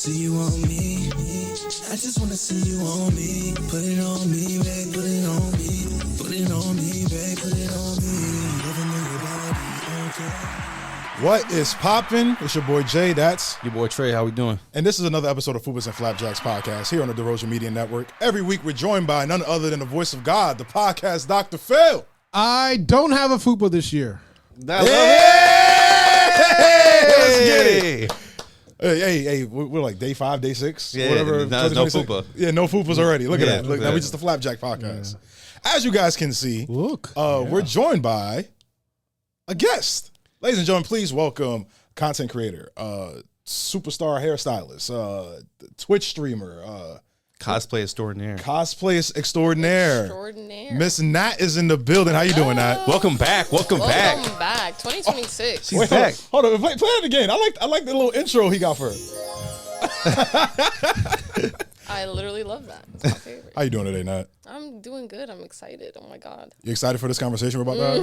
see you on me. I just wanna see you on me. Put it on me, babe. Put it on me. Put it on me, babe. Put it on me. Living in your body, okay. What is poppin'? It's your boy Jay. That's your boy Trey. How we doing? And this is another episode of Fupas And Flapjacks podcast here on the DeRosa Media Network. Every week we're joined by none other than the voice of God, the podcast Dr. Phil. I don't have a FUPA this year. Let's get it. Hey, we're like day 5, day 6, whatever. No FUPA. Yeah, no FUPAs already. Look at that. Look, now we just a Flapjack podcast. Yeah. As you guys can see, we're joined by a guest. Ladies and gentlemen, please welcome content creator, superstar hairstylist, Twitch streamer, cosplay extraordinaire. Miss Nat is in the building. How you doing, Nat? Welcome back. Welcome back. 2026. She's back. Hold on. Play it again. I like the little intro he got for her. I literally love that. It's my favorite. How you doing today, Nat? I'm doing good. I'm excited. Oh my God. You excited for this conversation we're about to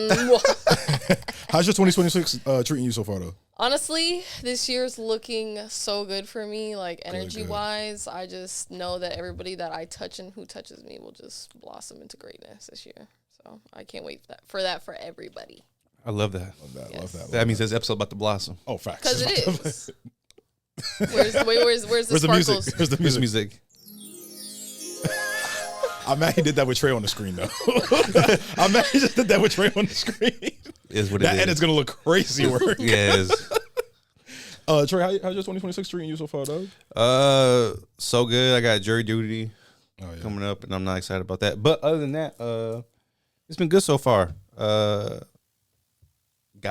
have? How's your 2026 treating you so far, though? Honestly, this year's looking so good for me, like energy-wise. I just know that everybody that I touch and who touches me will just blossom into greatness this year. So I can't wait for that for everybody. I love that. Yes. Love that. That means this episode about to blossom. Oh, facts. Because it is. Where's the sparkles? Where's the music? I'm mad he did that with Trey on the screen, though. I'm mad he just did that with Trey on the screen. Is what it is. And it's going to look crazy work. Yeah, it is. Trey, how's your 2026 treating you so far, dog? So good. I got jury duty coming up, and I'm not excited about that. But other than that, it's been good so far. God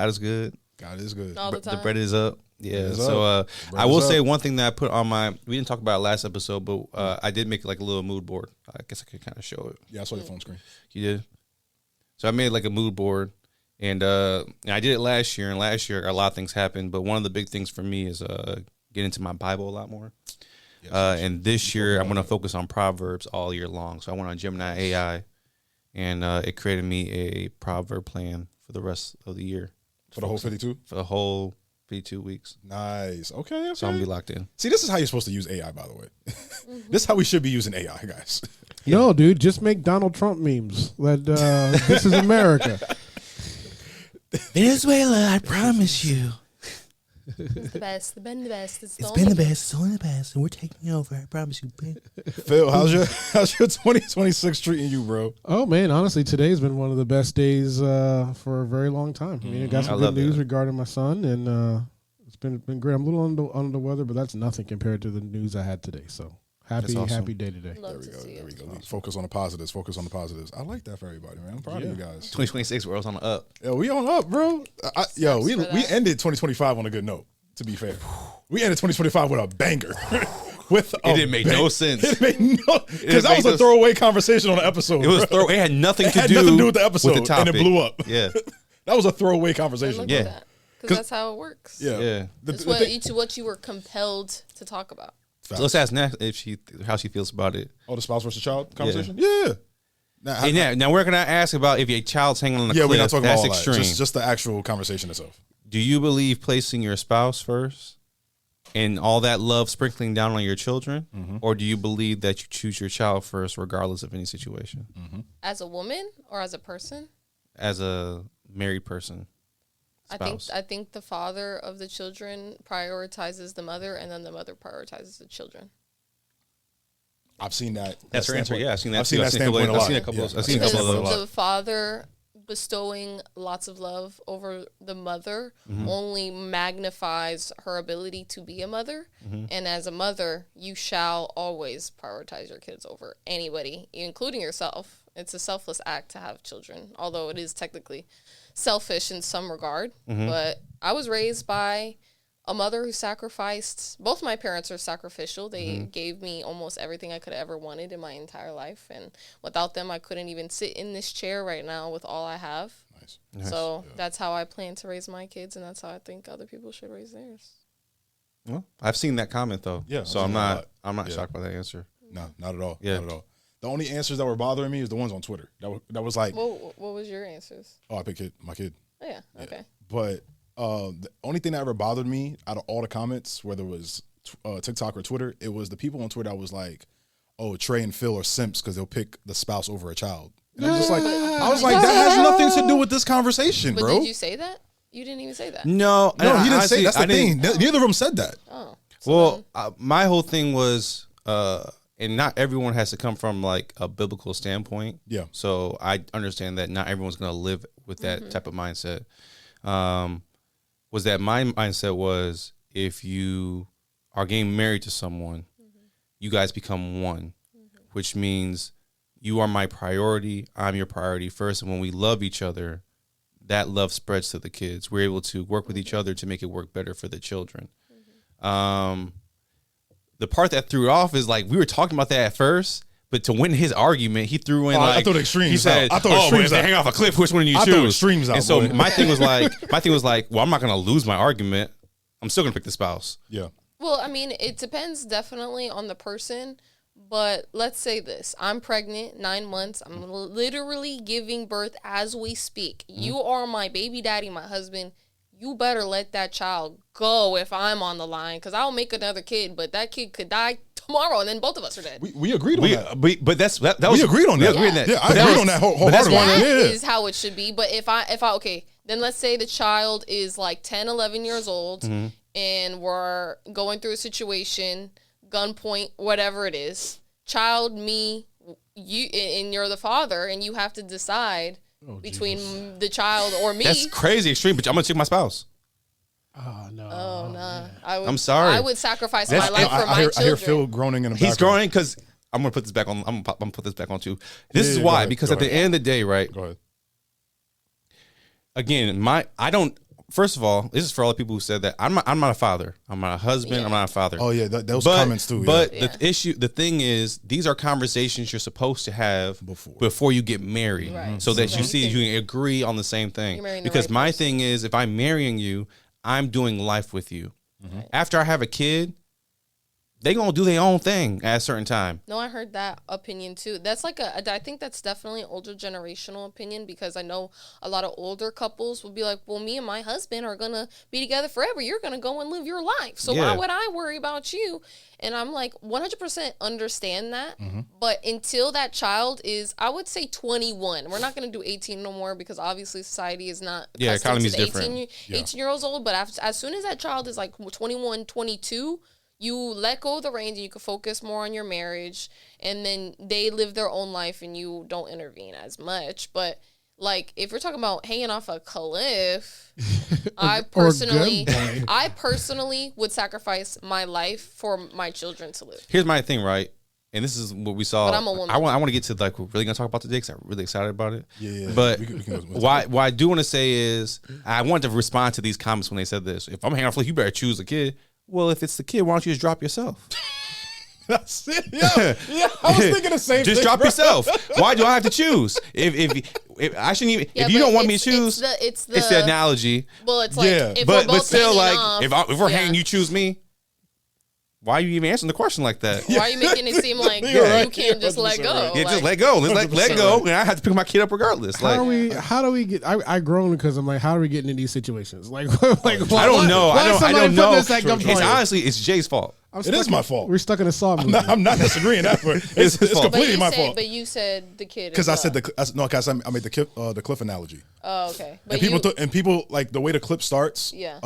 is good. God is good. All the time. The bread is up. Yeah, so I will say one thing that I put on we didn't talk about it last episode, but I did make like a little mood board. I guess I could kind of show it. Yeah, I saw your phone screen. You did? So I made like a mood board, and I did it last year, and last year a lot of things happened, but one of the big things for me is get into my Bible a lot more. Yes, and this year I'm going to focus on Proverbs all year long. So I went on Gemini AI, and it created me a proverb plan for the rest of the year. For the whole 52? For the whole 2 weeks. Nice. Okay. So I'm gonna be locked in. See, this is how you're supposed to use AI, by the way. This is how we should be using AI, guys. No, dude, just make Donald Trump memes. This is America. Venezuela, I promise you. It's the best. It's been the best. It's been the best. It's only the best, and we're taking over. I promise you, Ben. Phil, how's your 2026 treating you, bro? Oh man, honestly, today's been one of the best days for a very long time. I mean, I got some good news regarding my son, and it's been great. I'm a little under the weather, but that's nothing compared to the news I had today. So happy day today. There we go. Focus on the positives. I like that for everybody, man. I'm proud of you guys. 2026, we're on the up. Yeah, we on up, bro. We ended 2025 on a good note. To be fair, we ended 2025 with a banger. It didn't make no sense. It made no, because that was a throwaway conversation on the episode. It was It had nothing to do with the episode, with the topic. And it blew up. Yeah, that was a throwaway conversation. Yeah, because that's how it works. Yeah. It's what you were compelled to talk about. So let's ask Nat how she feels about it. Oh, the spouse versus child conversation. Yeah. Now we're gonna ask about if your child's hanging on the cliff. We're not talking that's about all extreme. That. Just the actual conversation itself. Do you believe placing your spouse first and all that love sprinkling down on your children? Mm-hmm. Or do you believe that you choose your child first regardless of any situation? Mm-hmm. As a woman or as a person? As a married person. Spouse. I think the father of the children prioritizes the mother, and then the mother prioritizes the children. I've seen that. That's her answer. Yeah, I've seen that. I've seen that standpoint a lot. I've seen a couple of those. The father bestowing lots of love over the mother only magnifies her ability to be a mother. Mm-hmm. And as a mother, you shall always prioritize your kids over anybody, including yourself. It's a selfless act to have children, although it is technically selfish in some regard. Mm-hmm. But I was raised by a mother who sacrificed. Both my parents are sacrificial. They gave me almost everything I could have ever wanted in my entire life. And without them, I couldn't even sit in this chair right now with all I have. Nice. So that's how I plan to raise my kids, and that's how I think other people should raise theirs. Well, I've seen that comment though. Yeah. So I'm not shocked by that answer. No, not at all. Yeah. Not at all. The only answers that were bothering me is the ones on Twitter. That was like, what was your answers? Oh, I picked my kid. Oh, yeah. Okay. But the only thing that ever bothered me out of all the comments, whether it was TikTok or Twitter, it was the people on Twitter that was like, "Oh, Trey and Phil are simps because they'll pick the spouse over a child." And I was just like, that has nothing to do with this conversation, but bro. Did you say that? You didn't even say that. No, he didn't say. That's the thing. Neither of them said that. Oh, well, my whole thing was, and not everyone has to come from like a biblical standpoint. Yeah. So I understand that not everyone's going to live with that type of mindset. Was that my mindset was if you are getting married to someone, you guys become one, which means you are my priority. I'm your priority first. And when we love each other, that love spreads to the kids. We're able to work with each other to make it work better for the children. The part that threw it off is like we were talking about that at first, but to win his argument, he threw in like I thought extremes. He said, I thought extremes if they hang off a cliff, which one do you choose? I thought extremes out. And so boy. my thing was like, well, I'm not going to lose my argument. I'm still going to pick the spouse. Yeah. Well, I mean, it depends definitely on the person. But let's say this. I'm pregnant, 9 months. I'm literally giving birth as we speak. You are my baby daddy, my husband. You better let that child go if I'm on the line, because I'll make another kid, but that kid could die tomorrow, and then both of us are dead. We agreed on that. But that was, we agreed on that. We agreed on that. Yeah, I agreed on that wholeheartedly. That is how it should be. But if I okay, then let's say the child is like 10, 11 years old, and we're going through a situation, gunpoint, whatever it is. Child, me, you, and you're the father, and you have to decide between the child or me. That's crazy extreme, but I'm going to check my spouse. Oh, no. Oh, no. I'm sorry. I would sacrifice my life for my children. I hear Phil groaning in the background. He's groaning because I'm going to put this back on. I'm going to put this back on too. This is why, because at the end of the day, right? Go ahead. Again, first of all, this is for all the people who said that I'm not a father. I'm not a husband. I'm not a father. Oh yeah, those comments too. But the thing is, these are conversations you're supposed to have before you get married, so that you can agree on the same thing. Because my thing is, if I'm marrying you, I'm doing life with you. After I have a kid, they gonna do their own thing at a certain time. No, I heard that opinion too. That's like I think that's definitely an older generational opinion, because I know a lot of older couples will be like, well, me and my husband are gonna be together forever. You're gonna go and live your life. So why would I worry about you? And I'm like, 100% understand that. But until that child is, I would say 21. We're not going to do 18 no more, because obviously society is not economy's different. 18 year olds old. But as soon as that child is like 21, 22, you let go of the reins and you can focus more on your marriage, and then they live their own life and you don't intervene as much. But like, if you're talking about hanging off a cliff, I personally would sacrifice my life for my children to live. Here's my thing, right? And this is what we saw. But I'm a woman. I want to get to like what we're really gonna talk about today, because I'm really excited about it. Yeah. But we can what I do want to say is, I want to respond to these comments when they said this. If I'm hanging off a cliff, you better choose a kid. Well, if it's the kid, why don't you just drop yourself? That's it. Yeah, I was thinking the same thing. Just drop yourself. Why do I have to choose? If I shouldn't even. If you don't want me to choose, it's the analogy. Well, it's like, if but we're both still, like, off, if we're hanging, you choose me. Why are you even answering the question like that? Why are you making it seem like you can't just let go? Yeah, just let go. Let go, and I have to pick my kid up regardless. How do we get? I groan because I'm like, how are we getting in these situations? Like I don't know. I don't know. It's honestly, it's Jay's fault. It is my fault. We're stuck in a saw movie. I'm not disagreeing that, but it's completely my fault. But you said the kid. Because I said because I made the cliff analogy. Oh, okay. But and people like the way the clip starts. Yeah.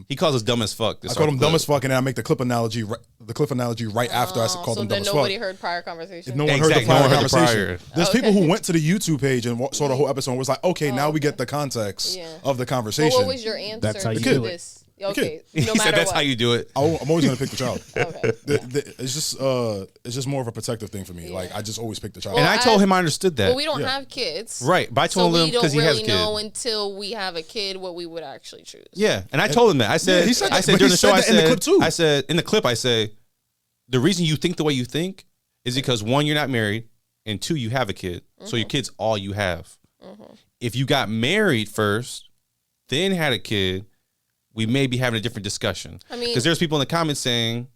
He calls us dumb as fuck. I called him dumb as fuck, and then I make the clip analogy right after I called him dumb as fuck. Nobody heard prior conversation. No one heard the prior conversation. There's people who went to the YouTube page and saw the whole episode and was like, okay, now we get the context of the conversation. Well, what was your answer That's how you to do this? Okay, he said that's how you do it. I'm always gonna pick the child. Okay. It's just more of a protective thing for me. Like I just always pick the child. And I told him I understood that. Well, we don't have kids, right? But I told him because he has a kid. We don't really know until we have a kid what we would actually choose. Yeah, and I told him that. I said, he said I that, said but during he the show, said that in the clip too. I said in the clip, I say, the reason you think the way you think is because 1, you're not married, and 2, you have a kid. So your kid's all you have. If you got married first, then had a kid, we may be having a different discussion. I mean, because there's people in the comments saying,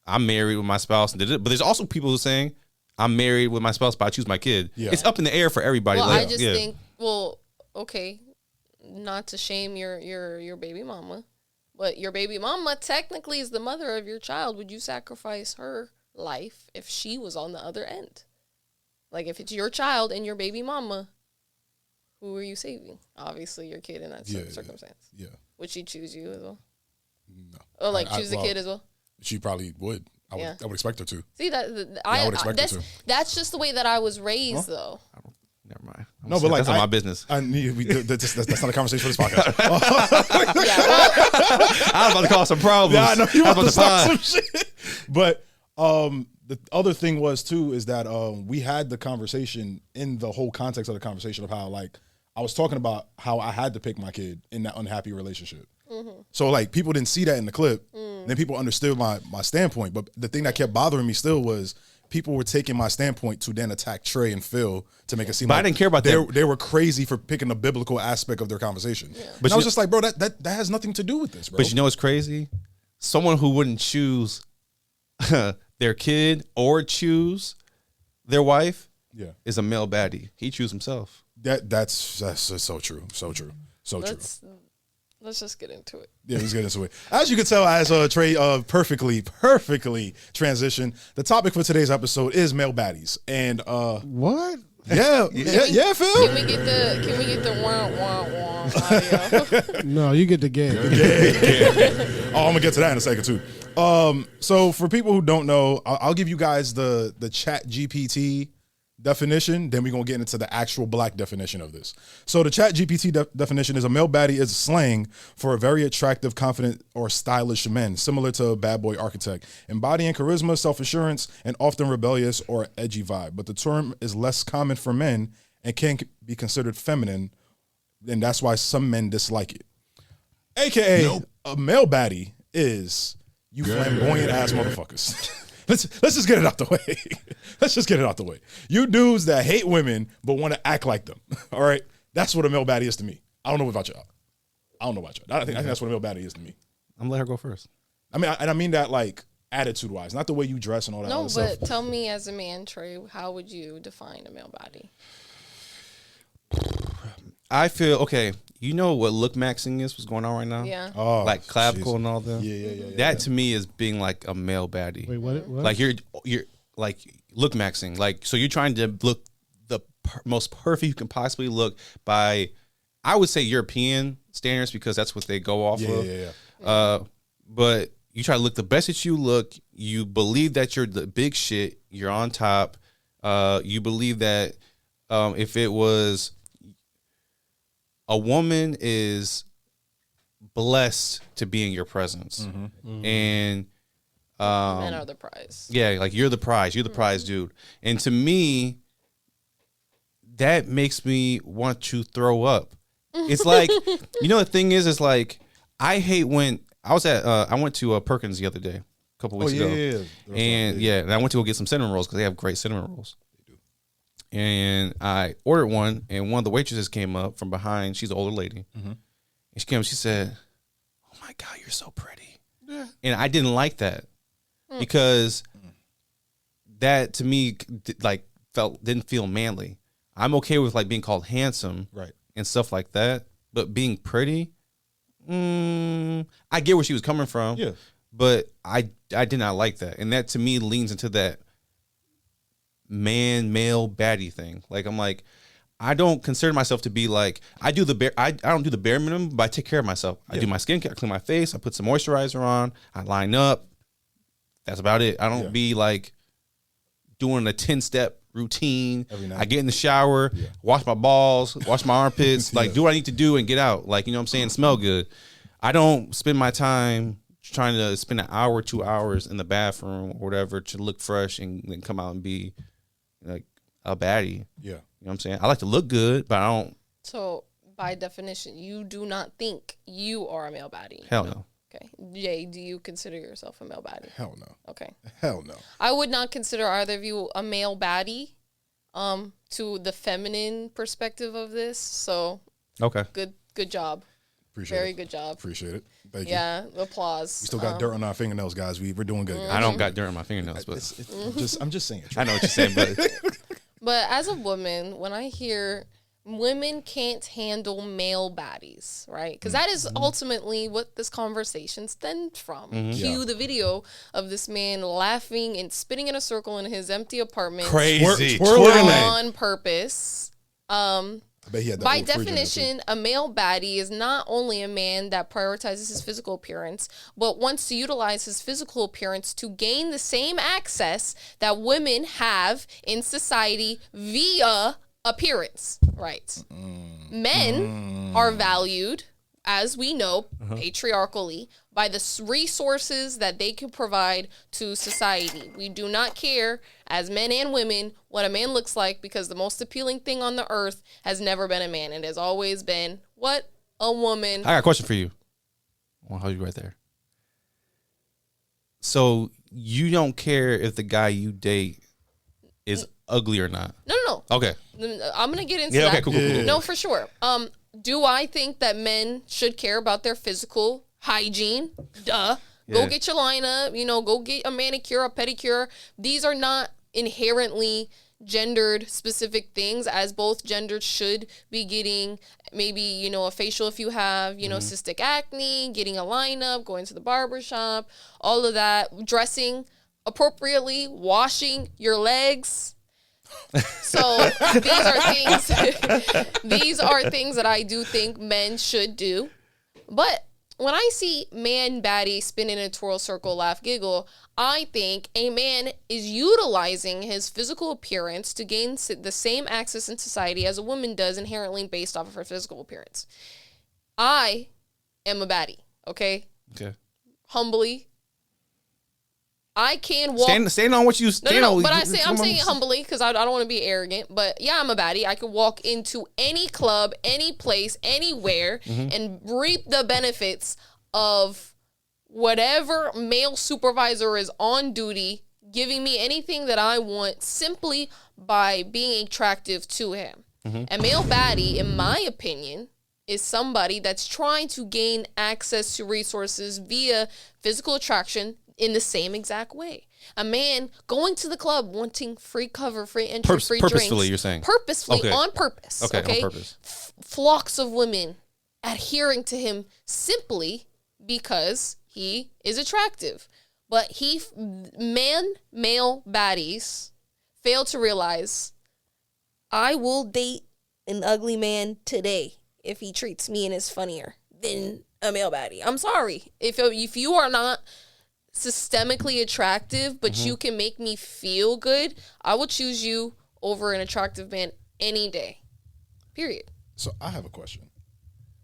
I'm married with my spouse, but there's also people who are saying, I'm married with my spouse, but I choose my kid. Yeah. It's up in the air for everybody. Well, I just think, okay, not to shame your baby mama, But your baby mama technically is the mother of your child. Would you sacrifice her life if she was on the other end? Like, if it's your child and your baby mama, who are you saving? Obviously, your kid in that circumstance. Yeah. Would she choose you as well? No. Or, like, choose the kid as well? She probably would. I would expect her to. See, I would expect her to. That's just the way that I was raised, though. Never mind. No, but like that's not my business. That's not a conversation for this podcast. I was about to cause some problems. Yeah, I know you I about was to about start some shit. But the other thing was too is that we had the conversation in the whole context of the conversation of how like I was talking about how I had to pick my kid in that unhappy relationship. Mm-hmm. So like people didn't see that in the clip. Then people understood my standpoint. But the thing that kept bothering me still was people were taking my standpoint to then attack Trey and Phil to make it seem like I didn't care about that. They were crazy for picking the biblical aspect of their conversation. Yeah. But I was just like, bro, that has nothing to do with this, bro. But you know what's crazy? Someone who wouldn't choose their kid or choose their wife is a male baddie. He choose himself. That's so true. So true. Let's just get into it. Yeah, let's get into it. As you can tell, as Trey perfectly transitioned, the topic for today's episode is male baddies. And what? Yeah, Phil. Can we get the wah audio? No, you get the game. Oh, I'm gonna get to that in a second too. So for people who don't know, I'll give you guys the Chat GPT definition, then we're going to get into the actual black definition of this. So the Chat GPT definition is a male baddie is slang for a very attractive, confident, or stylish men, similar to a bad boy archetype, embodying charisma, self-assurance, and often rebellious or edgy vibe. But the term is less common for men and can be considered feminine, and that's why some men dislike it. AKA, a male baddie is you flamboyant ass motherfuckers. Let's just get it out the way. Let's just get it out the way. You dudes that hate women but want to act like them. All right, that's what a male baddie is to me. I don't know about y'all. I think that's what a male baddie is to me. I'm gonna let her go first. I mean that like attitude wise, not the way you dress and all that. No, other stuff. but tell me as a man, Trey, how would you define a male baddie? I feel okay. You know what look maxing is? What's going on right now? Yeah. Oh, like clavicle and all that. Yeah. That to me is being like a male baddie. Wait, what? Like you're like look maxing. Like so you're trying to look the most perfect you can possibly look by, I would say European standards because that's what they go off of. Yeah. But you try to look the best that you look. You believe that you're the big shit. You're on top. You believe that if it was. A woman is blessed to be in your presence, and men are the prize. Yeah, like you're the prize. You're the prize, dude. And to me, that makes me want to throw up. It's like, you know, the thing is like I hate when I was at I went to Perkins the other day, a couple weeks ago, and I went to go get some cinnamon rolls because they have great cinnamon rolls. And I ordered one, and one of the waitresses came up from behind. She's an older lady. And she came up, she said, "Oh my God, you're so pretty." Yeah. And I didn't like that because that to me like didn't feel manly. I'm okay with like being called handsome and stuff like that, but being pretty, I get where she was coming from. Yeah. But I did not like that. And that to me leans into that male baddie thing. Like I'm like, I don't consider myself to be like I don't do the bare minimum, but I take care of myself. I do my skincare, I clean my face, I put some moisturizer on, I line up. That's about it. I don't be like doing a 10-step routine. I get in the shower, wash my balls, wash my armpits, like do what I need to do and get out. Like, you know what I'm saying? Smell good. I don't spend my time trying to spend an hour, 2 hours in the bathroom or whatever to look fresh and then come out and be like a baddie. Yeah. You know what I'm saying? I like to look good, but I don't. So by definition, you do not think you are a male baddie? Hell no. Okay. Jay, do you consider yourself a male baddie? Hell no. Okay. Hell no. I would not consider either of you a male baddie to the feminine perspective of this. So okay. Good job. Very good job. Appreciate it. Thank you. Yeah, applause. We still got dirt on our fingernails, guys. We're doing good. I don't got dirt on my fingernails, but I'm just saying. I know what you're saying, but but as a woman, when I hear women can't handle male baddies, right? Because that is ultimately what this conversation stemmed from. Cue the video of this man laughing and spinning in a circle in his empty apartment. Crazy. Twirling. On purpose. I bet he had that By old fridge in there, definition, a male baddie is not only a man that prioritizes his physical appearance, but wants to utilize his physical appearance to gain the same access that women have in society via appearance, right? Men are valued, as we know, patriarchally, by the resources that they can provide to society. We do not care, as men and women, what a man looks like, because the most appealing thing on the earth has never been a man. It has always been what? A woman. I got a question for you. I'll hold you right there. So you don't care if the guy you date is ugly or not? No. Okay. I'm going to get into that. Okay, cool. No, for sure. Do I think that men should care about their physical hygiene? Duh. Go get your lineup, go get a manicure, a pedicure. These are not inherently gendered specific things, as both genders should be getting maybe, a facial if you have, cystic acne, getting a lineup, going to the barbershop, all of that, dressing appropriately, washing your legs. So these are things that I do think men should do. But when I see man baddie spin in a twirl, circle, laugh, giggle, I think a man is utilizing his physical appearance to gain the same access in society as a woman does inherently based off of her physical appearance. I am a baddie, okay? Okay. Humbly. I can walk. Stand on what you stand on. But I'm saying it humbly because I don't want to be arrogant. But yeah, I'm a baddie. I can walk into any club, any place, anywhere, and reap the benefits of whatever male supervisor is on duty, giving me anything that I want simply by being attractive to him. A male baddie, in my opinion, is somebody that's trying to gain access to resources via physical attraction in the same exact way. A man going to the club wanting free cover, free entry, free drinks. Purposefully, you're saying? Purposefully, okay. On purpose. Okay, on purpose. Flocks of women adhering to him simply because he is attractive. But male baddies fail to realize, I will date an ugly man today if he treats me and is funnier than a male baddie. I'm sorry. If you are not systemically attractive, but you can make me feel good, I will choose you over an attractive man any day. Period. So I have a question.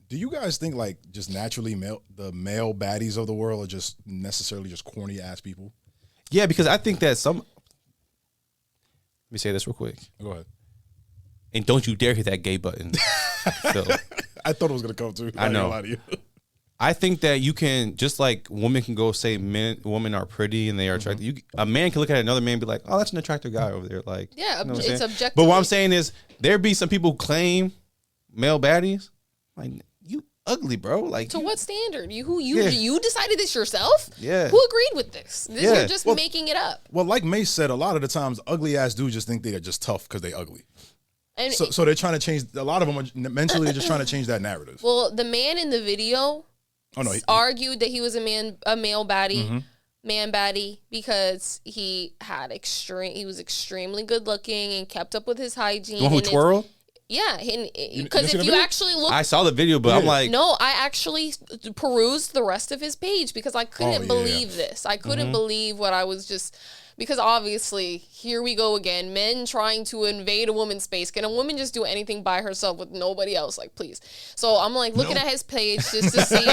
Do you guys think just naturally the male baddies of the world are just necessarily just corny ass people? Yeah, because I think that let me say this real quick. Go ahead. And don't you dare hit that gay button. Phil. I thought it was gonna come to. I know. I think that you can, just like women can go say women are pretty and they are attractive. A man can look at another man and be like, oh, that's an attractive guy over there. Yeah, you know it's objective. But what I'm saying is there be some people who claim male baddies. You ugly, bro. To what standard? You decided this yourself? Yeah. Who agreed with this? You're just making it up. Well, like Mace said, a lot of the times ugly ass dudes just think they are just tough because they ugly. And so they're trying to change. A lot of them are mentally just trying to change that narrative. Well, the man in the video argued that he was a male baddie, man baddie, because he was extremely good looking and kept up with his hygiene. The one who twirled? Yeah, because if you actually look, I saw the video, but I'm like, no, I actually perused the rest of his page because I couldn't believe this. I couldn't believe what I was just. Because obviously, here we go again. Men trying to invade a woman's space. Can a woman just do anything by herself with nobody else? Please. So I'm looking at his page just to see.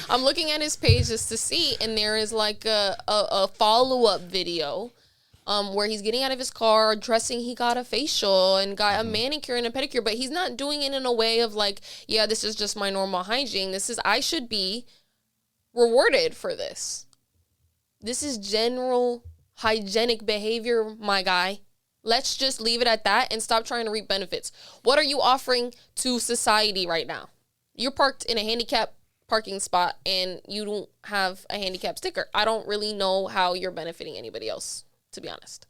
I'm looking at his page just to see, and there is a follow-up video where he's getting out of his car, dressing. He got a facial and got a manicure and a pedicure, but he's not doing it in a way of this is just my normal hygiene. I should be rewarded for this. This is general hygienic behavior, my guy. Let's just leave it at that and stop trying to reap benefits. What are you offering to society right now? You're parked in a handicapped parking spot and you don't have a handicap sticker. I don't really know how you're benefiting anybody else. to be honest.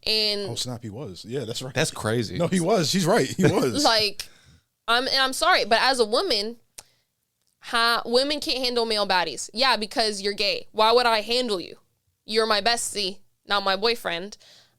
And oh snap, he was. Yeah, that's right. That's crazy. No, he was. She's right. He was. like, I'm sorry, but as a woman, women can't handle male baddies. Yeah, because you're gay. Why would I handle you? You're my bestie, not my boyfriend.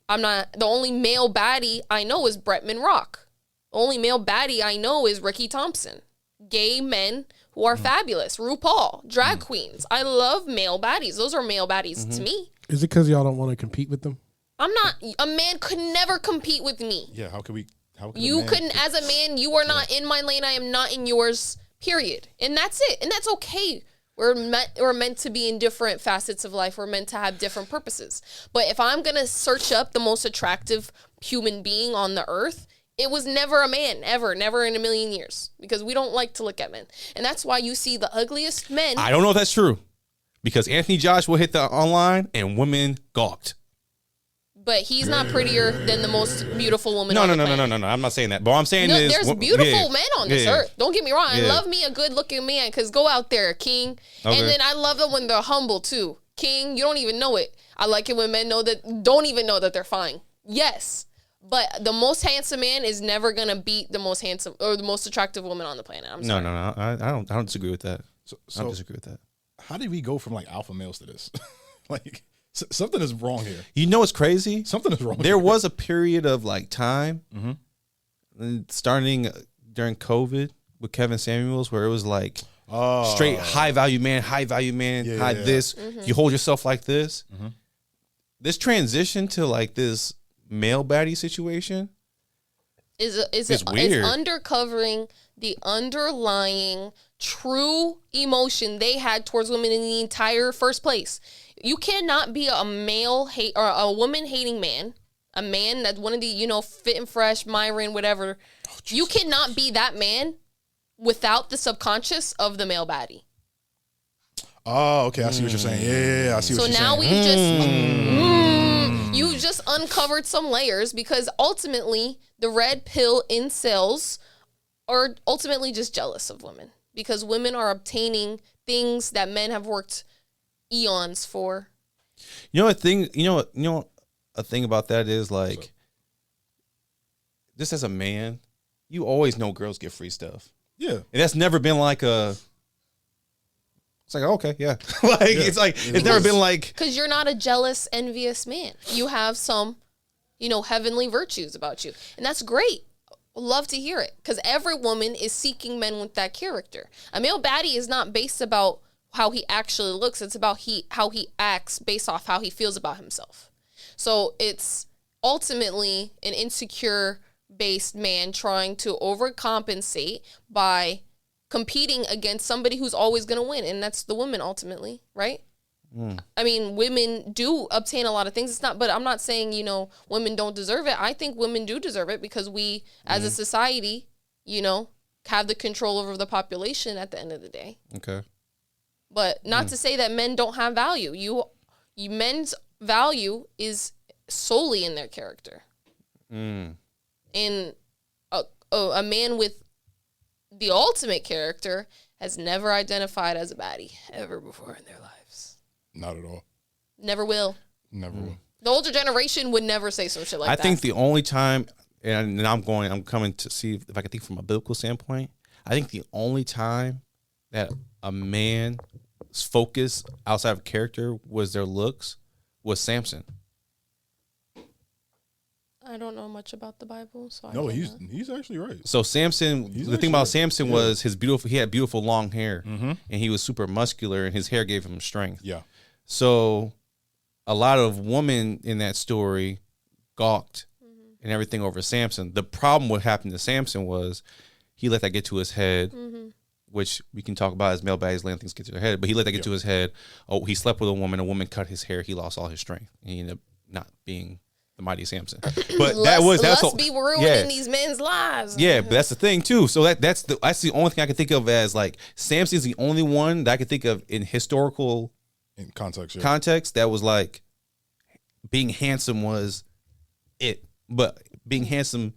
I'm not, the only male baddie I know is Bretman Rock. The only male baddie I know is Ricky Thompson. Gay men who are fabulous. RuPaul, drag queens. I love male baddies. Those are male baddies to me. Is it because y'all don't want to compete with them? I'm not, a man could never compete with me. Yeah, how could we? You couldn't, as a man, you are not in my lane. I am not in yours, period. And that's it. And that's okay. We're meant to be in different facets of life. We're meant to have different purposes. But if I'm going to search up the most attractive human being on the earth, it was never a man, ever, never in a million years. Because we don't like to look at men. And that's why you see the ugliest men. I don't know if that's true. Because Anthony Joshua hit the online and women gawked. But he's not prettier than the most beautiful woman on the planet. No. I'm not saying that. But what I'm saying is... there's beautiful men on this earth. Don't get me wrong. I love me a good-looking man, because go out there, King. Okay. And then I love them when they're humble, too. King, you don't even know it. I like it when men don't even know that they're fine. Yes. But the most handsome man is never going to beat the most handsome or the most attractive woman on the planet. I'm sorry. No. I don't disagree with that. I don't disagree with that. How did we go from like alpha males to this? Like... something is wrong here. You know what's crazy? Something is wrong. There was a period of like time, starting during COVID with Kevin Samuels, where it was like straight high value man, this. You hold yourself like this. This transition to like this male baddie situation is weird. Undercovering the underlying true emotion they had towards women in the entire first place. You cannot be a male hate or a woman hating man, a man that's one of the, fit and fresh, Myron, whatever. You cannot be that man without the subconscious of the male baddie. Oh, okay. I see what you're saying. Yeah. I see what you're saying. So now you just uncovered some layers, because ultimately the red pill incels are ultimately just jealous of women, because women are obtaining things that men have worked eons for. A thing about that is like, just as a man, you always know girls get free stuff. Yeah. And that's never been like it's like, okay, yeah. It's like, it's never been like. Because you're not a jealous, envious man. You have some, heavenly virtues about you. And that's great. Love to hear it. Because every woman is seeking men with that character. A male baddie is not based about how he actually looks. It's about how he acts based off how he feels about himself. So it's ultimately an insecure-based man trying to overcompensate by competing against somebody who's always going to win, and that's the woman ultimately, right? I mean, women do obtain a lot of things. It's not, but I'm not saying, women don't deserve it. I think women do deserve it, because we, as a society, have the control over the population at the end of the day. Okay. But not to say that men don't have value. Men's value is solely in their character. And a man with the ultimate character has never identified as a baddie ever before in their lives. Not at all. Never will. Never will. The older generation would never say some shit like that. I think the only time, and I'm coming to see if I can think from a biblical standpoint, I think the only time that a man's focus outside of character was their looks was Samson. I don't know much about the Bible, so no, he's actually right. So Samson, the thing about Samson was he had beautiful long hair, and he was super muscular, and his hair gave him strength. Yeah. So a lot of women in that story gawked and everything over Samson. The problem what happened to Samson was he let that get to his head, which we can talk about as male baddies letting things get to their head, but he let that get to his head. Oh, he slept with a woman cut his hair, he lost all his strength, and he ended up not being the mighty Samson. But let's be ruining these men's lives. Yeah, but that's the thing too. So that's the only thing I can think of as like Samson's the only one that I can think of in historical context that was like being handsome was it, but being handsome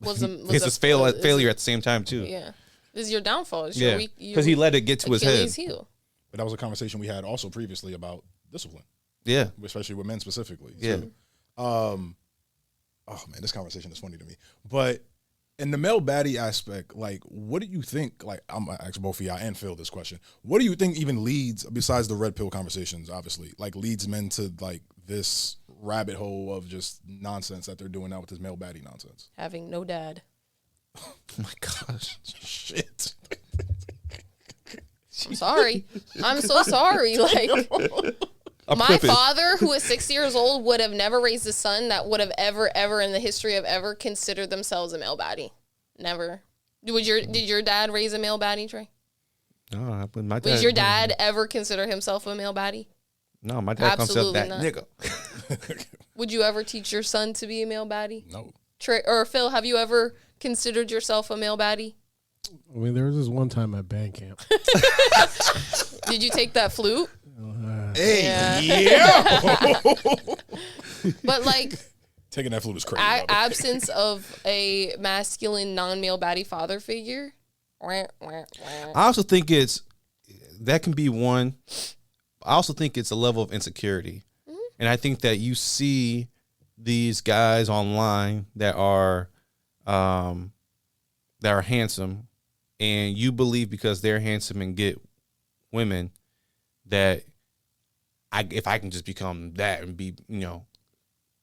was his failure at the same time too. Yeah, this is your downfall. Because he let it get to his head. But that was a conversation we had also previously about discipline. Yeah. Especially with men specifically. Yeah. So, oh man, this conversation is funny to me. But in the male baddie aspect, like, what do you think? Like, I'm gonna ask both of y'all and Phil this question. What do you think even leads, besides the red pill conversations, obviously, like leads men to like this rabbit hole of just nonsense that they're doing now with this male baddie nonsense? Having no dad. Oh my gosh. Shit. I'm sorry. I'm so sorry. Like, my father, who is 6 years old, would have never raised a son that would have ever in the history of ever considered themselves a male baddie. Never. Did your dad raise a male baddie, Trey? No, my dad. Did your dad ever consider himself a male baddie? No, my dad Absolutely comes up that nigga. Would you ever teach your son to be a male baddie? No. Trey or Phil, have you ever considered yourself a male baddie? I mean, there was this one time at band camp. Did you take that flute? Hey, yeah. But like, taking that flute is crazy. Absence of a masculine, non-male baddie father figure. I also think that can be one. I also think it's a level of insecurity, and I think that you see these guys online that are handsome, and you believe because they're handsome and get women that if I can just become that and be,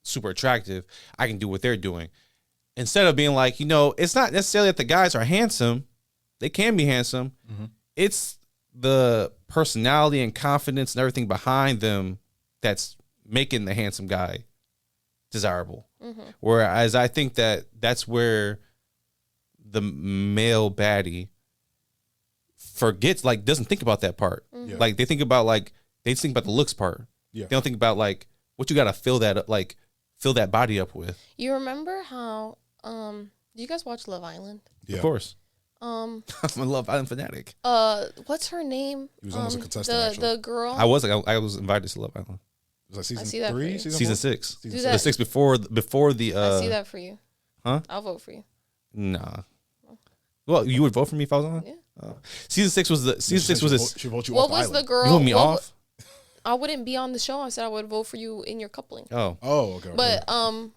super attractive, I can do what they're doing. Instead of being like, it's not necessarily that the guys are handsome. They can be handsome. Mm-hmm. It's the personality and confidence and everything behind them that's making the handsome guy desirable. Mm-hmm. Whereas I think that's where the male baddie forgets, doesn't think about that part. Mm-hmm. Yeah. They think about the looks part. Yeah. They don't think about what you got to fill that body up with. You remember how do you guys watch Love Island? Yeah. Of course. I'm a Love Island fanatic. What's her name? He was almost a contestant. The girl. I was invited to Love Island. Was that season 3? Season 6. The 6 before the. I see that for you. Huh? I'll vote for you. Nah. Well, you would vote for me if I was on? Yeah. Season 6 was the. Season 6 was this. She voted you what off was the the girl? You vote me off? I wouldn't be on the show. I said I would vote for you in your coupling. Oh, okay. But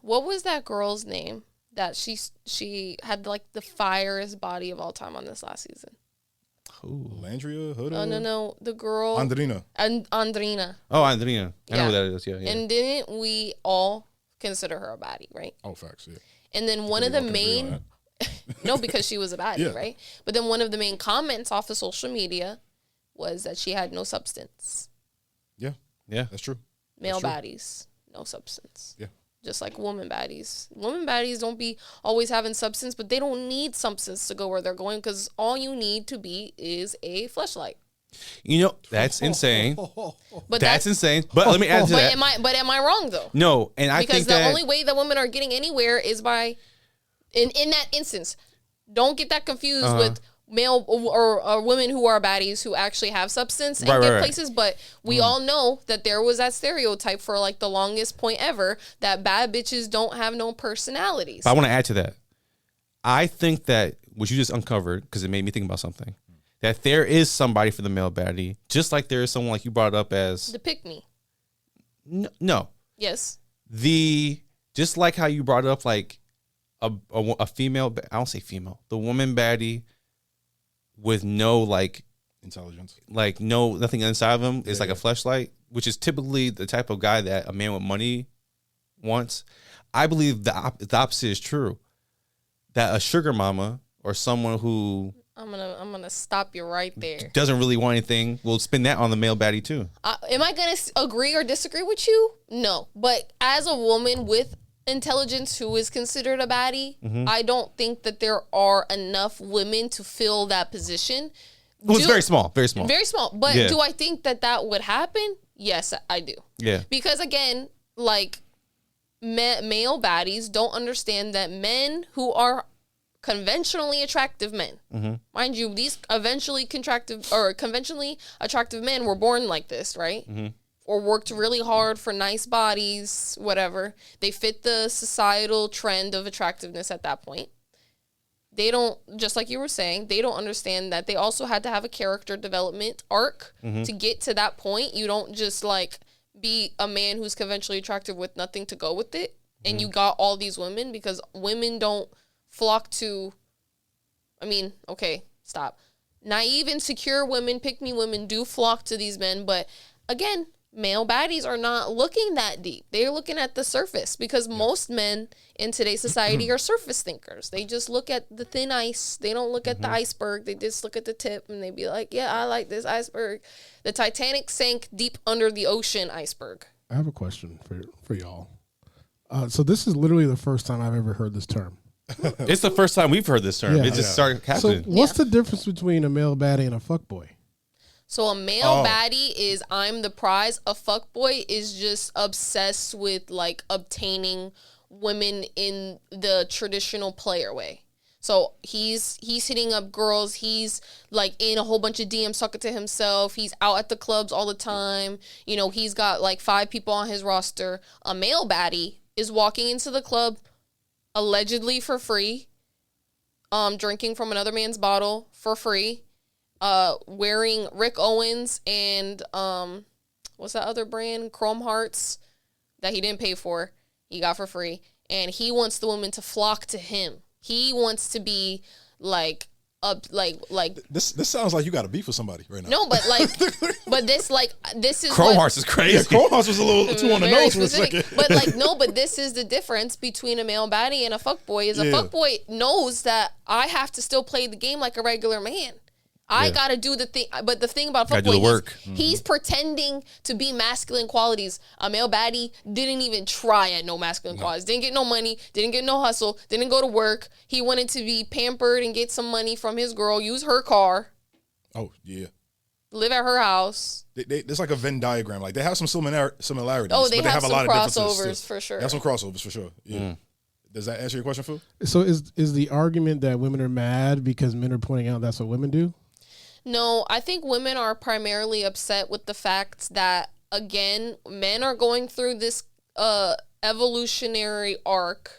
what was that girl's name that she had the firest body of all time on this last season? Who? Landria? Huda? No. The girl. Andrina. Andrina. Oh, Andrina. I know who that is. Yeah. And didn't we all consider her a baddie, right? Oh, facts. Yeah. And then one of the main. No, because she was a baddie, right? But then one of the main comments off of social media was that she had no substance. Yeah, that's true. Male baddies, no substance. Yeah. Just like woman baddies. Woman baddies don't be always having substance, but they don't need substance to go where they're going because all you need to be is a fleshlight. That's insane. But that's insane. But let me add to that. Am I wrong though? No, and I because think that the only way that women are getting anywhere is by, in that instance, don't get that confused with male or women who are baddies who actually have substance and get places, but we all know that there was that stereotype for the longest point ever that bad bitches don't have no personalities. But I want to add to that. I think that what you just uncovered, because it made me think about something, that there is somebody for the male baddie, just like there is someone like you brought up as the pick me. No. Yes. Just like how you brought up a female, I don't say female, the woman baddie with no intelligence, nothing inside of him is a fleshlight, which is typically the type of guy that a man with money wants. I believe the opposite is true. That a sugar mama or someone who I'm gonna stop you right there. Doesn't really want anything will spend that on the male baddie too. Am I gonna agree or disagree with you? No, but as a woman with intelligence who is considered a baddie, I don't think that there are enough women to fill that position. It's very small. But do I think that would happen? Yes, I do. Yeah. Because again, male baddies don't understand that men who are conventionally attractive men, mind you, these conventionally attractive men were born like this, right? Or worked really hard for nice bodies, whatever. They fit the societal trend of attractiveness at that point. They don't, just like you were saying, they don't understand that they also had to have a character development arc to get to that point. You don't just be a man who's conventionally attractive with nothing to go with it, and you got all these women, because women don't flock to, I mean, okay, stop. Naive, insecure women, pick-me women do flock to these men, but again, male baddies are not looking that deep. They're looking at the surface, because most men in today's society are surface thinkers. They just look at the thin ice. They don't look at the iceberg. They just look at the tip, and they be like, yeah, I like this iceberg. The Titanic sank deep under the ocean iceberg. I have a question for y'all. So this is literally the first time I've ever heard this term. It's the first time we've heard this term. Yeah. It just started happening. So what's the difference between a male baddie and a fuckboy? So a male baddie is I'm the prize. A fuckboy is just obsessed with like obtaining women in the traditional player way. So he's hitting up girls. He's like in a whole bunch of DMs talking to himself. He's out at the clubs all the time. You know, he's got like 5 people on his roster. A male baddie is walking into the club allegedly for free, drinking from another man's bottle for free, wearing Rick Owens and what's that other brand, Chrome Hearts, that he didn't pay for, he got for free, and he wants the women to flock to him. He wants to be like This sounds like you got a beef with somebody right now. No, but this is Chrome Hearts is crazy. Yeah, Chrome Hearts was a little too on the very nose for a specific. second. But this is the difference between a male baddie and a fuckboy. Is a fuckboy knows that I have to still play the game like a regular man. I gotta do the thing, but the thing about fuckboy, he's pretending to be masculine qualities. A male baddie didn't even try at no masculine qualities. Didn't get no money. Didn't get no hustle. Didn't go to work. He wanted to be pampered and get some money from his girl. Use her car. Oh yeah. Live at her house. It's like a Venn diagram. Like they have some similarities. Oh, but they have a some lot of crossovers for sure. They have some crossovers for sure. Yeah. Does that answer your question, Fu? So is the argument that women are mad because men are pointing out that's what women do? No, I think women are primarily upset with the fact that, again, men are going through this evolutionary arc,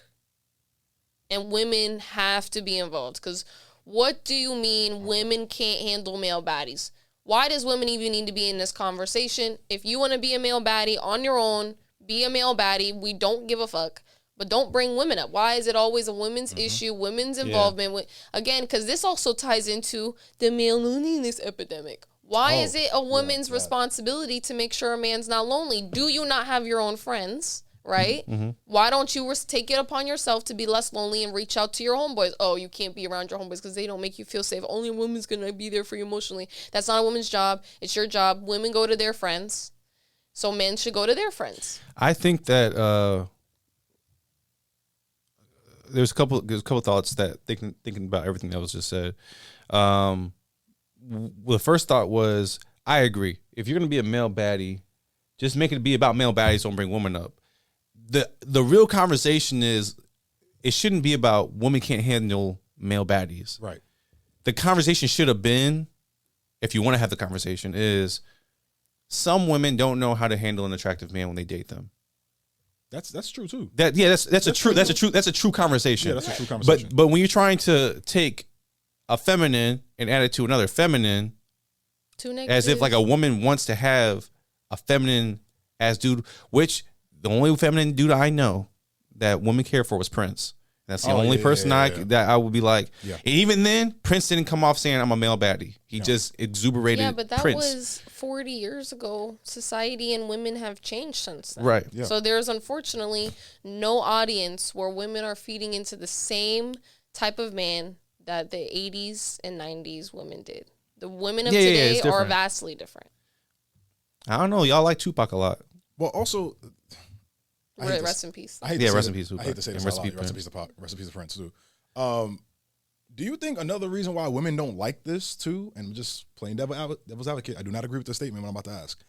and women have to be involved. Because what do you mean women can't handle male baddies? Why does women even need to be in this conversation? If you want to be a male baddie on your own, be a male baddie. We don't give a fuck. But don't bring women up. Why is it always a women's issue, women's involvement? Again, because this also ties into the male loneliness epidemic. Why is it a woman's responsibility to make sure a man's not lonely? Do you not have your own friends, right? Why don't you take it upon yourself to be less lonely and reach out to your homeboys? Oh, you can't be around your homeboys because they don't make you feel safe. Only a woman's going to be there for you emotionally. That's not a woman's job. It's your job. Women go to their friends. So men should go to their friends. I think that... There's a couple thoughts that thinking about everything that was just said. The first thought was, I agree. If you're gonna be a male baddie, just make it be about male baddies. Don't bring women up. The real conversation is, it shouldn't be about women can't handle male baddies. Right. The conversation should have been, if you want to have the conversation, is some women don't know how to handle an attractive man when they date them. That's true too. That's a true conversation. Yeah, that's a true conversation. But when you're trying to take a feminine and add it to another feminine, as if like a woman wants to have a feminine ass dude, which the only feminine dude I know that women care for was Prince. That's the only person that I would be like. Yeah. And even then, Prince didn't come off saying I'm a male baddie. He just exuberated. Yeah, but that Prince. was 40 years ago. Society and women have changed since then. Right. Yeah. So there's unfortunately no audience where women are feeding into the same type of man that the 80s and 90s women did. The women of today are vastly different. I don't know. Y'all like Tupac a lot. Well, also... Rest in peace. Rest in peace. I hate to say this a lot. Rest in peace to Pac. Rest in peace to Prince too. Do you think another reason why women don't like this too, and just playing devil's advocate, I do not agree with the statement I'm about to ask.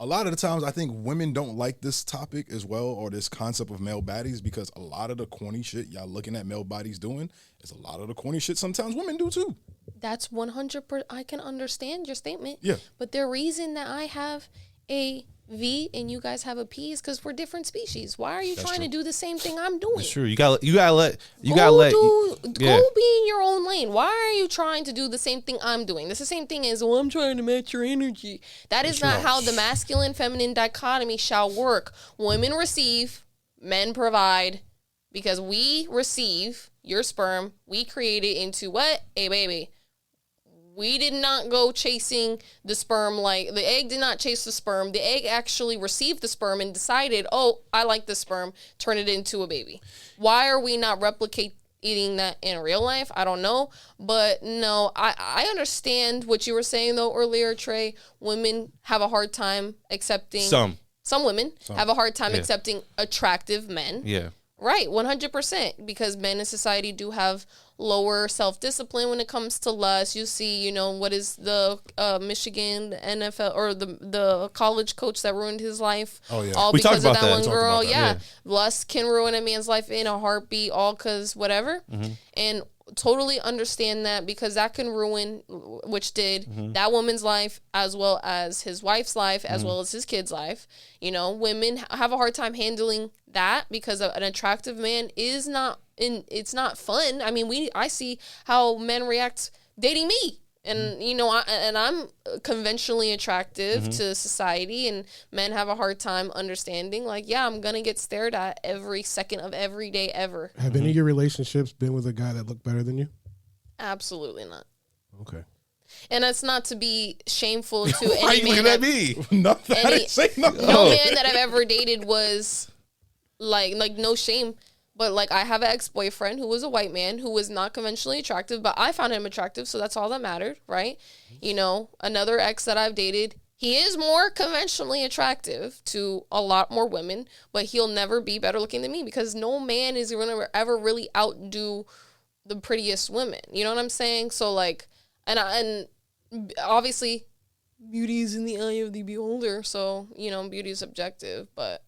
A lot of the times I think women don't like this topic as well, or this concept of male baddies, because a lot of the corny shit y'all looking at male baddies doing is a lot of the corny shit sometimes women do too. That's 100%. I can understand your statement. Yeah. But the reason that I have a V and you guys have a P is because we're different species. Why are you trying to do the same thing I'm doing? It's true. You gotta let Go be in your own lane. Why are you trying to do the same thing I'm doing? That's the same thing as, I'm trying to match your energy. That is not how the masculine feminine dichotomy shall work. Women receive, men provide, because we receive your sperm, we create it into what? A baby. We did not go chasing the sperm like the egg did not chase the sperm. The egg actually received the sperm and decided, oh, I like this sperm, turn it into a baby. Why are we not replicating that in real life? I don't know. But no, I understand what you were saying though earlier, Trey. Women have a hard time accepting some women have a hard time accepting attractive men. Yeah. Right, 100%, because men in society do have lower self-discipline when it comes to lust. You see, what is the Michigan NFL or the college coach that ruined his life? Oh, yeah. All We because talked of about that that. one girl. Yeah. Lust can ruin a man's life in a heartbeat, all because whatever. Mm-hmm. And totally understand that, because that can ruin, which did that woman's life as well as his wife's life as well as his kid's life. Women have a hard time handling that because an attractive man is not it's not fun. I mean, I see how men react dating me. And, I'm conventionally attractive to society, and men have a hard time understanding, like, I'm going to get stared at every second of every day ever. Have any of your relationships been with a guy that looked better than you? Absolutely not. Okay. And that's not to be shameful to any man. Why are you looking at me? Nothing. I didn't say nothing. No man that I've ever dated was, like no shame. But, I have an ex-boyfriend who was a white man who was not conventionally attractive, but I found him attractive, so that's all that mattered, right? Another ex that I've dated, he is more conventionally attractive to a lot more women, but he'll never be better looking than me, because no man is going to ever really outdo the prettiest women. You know what I'm saying? So, and obviously, beauty is in the eye of the beholder, so, beauty is subjective, but...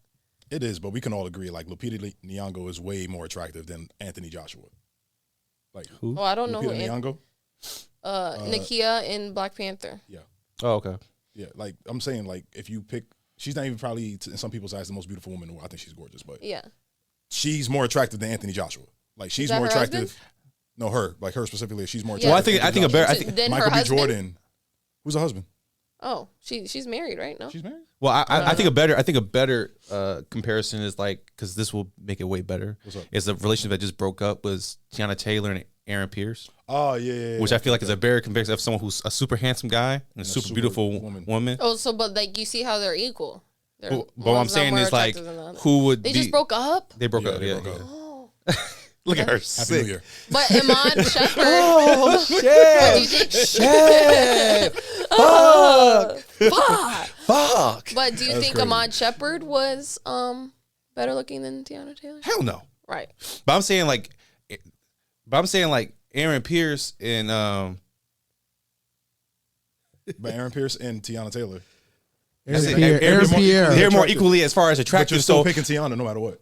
It is, but we can all agree, Lupita Nyong'o is way more attractive than Anthony Joshua. Who? Oh, I don't know who. Nyong'o? Nakia in Black Panther. Yeah. Oh, okay. Yeah, I'm saying, if you pick, she's not even probably, in some people's eyes, the most beautiful woman in the world. I think she's gorgeous, but yeah, she's more attractive than Anthony Joshua. She's more attractive. Husband? No, her. Her specifically, she's more attractive. Well, I think a better. Michael B. Jordan. Who's her husband? Oh, she's married, right? No, she's married. Well, I think a better comparison is because this will make it way better. What's up? Is the relationship that just broke up was Tiana Taylor and Aaron Pierce. Oh yeah. Which I feel like is a better comparison of someone who's a super handsome guy and a super beautiful woman. Oh, so you see how they're equal. But what I'm saying is who would they just broke up? They broke up. Yeah. Oh. Look at her. Happy New Year. But Iman Shepherd. Oh shit! Shit! Fuck! But do you think Ahmad Shepard was better looking than Tiana Taylor? Hell no. Right. But I'm saying Aaron Pierce and But Aaron Pierce and Tiana Taylor. Aaron Pierre. They're more equally as far as attractive. But you're still picking Tiana no matter what.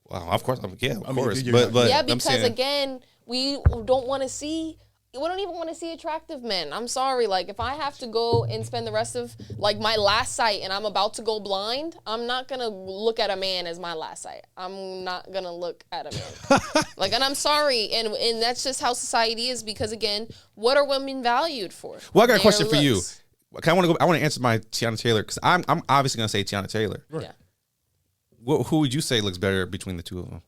Well, of course, of course. But yeah, because again, we don't want to see. We don't even want to see attractive men. I'm sorry. If I have to go and spend the rest of my last sight and I'm about to go blind, I'm not gonna look at a man as my last sight. I'm not gonna look at a man. And I'm sorry, and that's just how society is. Because again, what are women valued for? Well, I got a question for you. I want to answer my Tiana Taylor, because I'm obviously gonna say Tiana Taylor. Right. Yeah. Who would you say looks better between the two of them?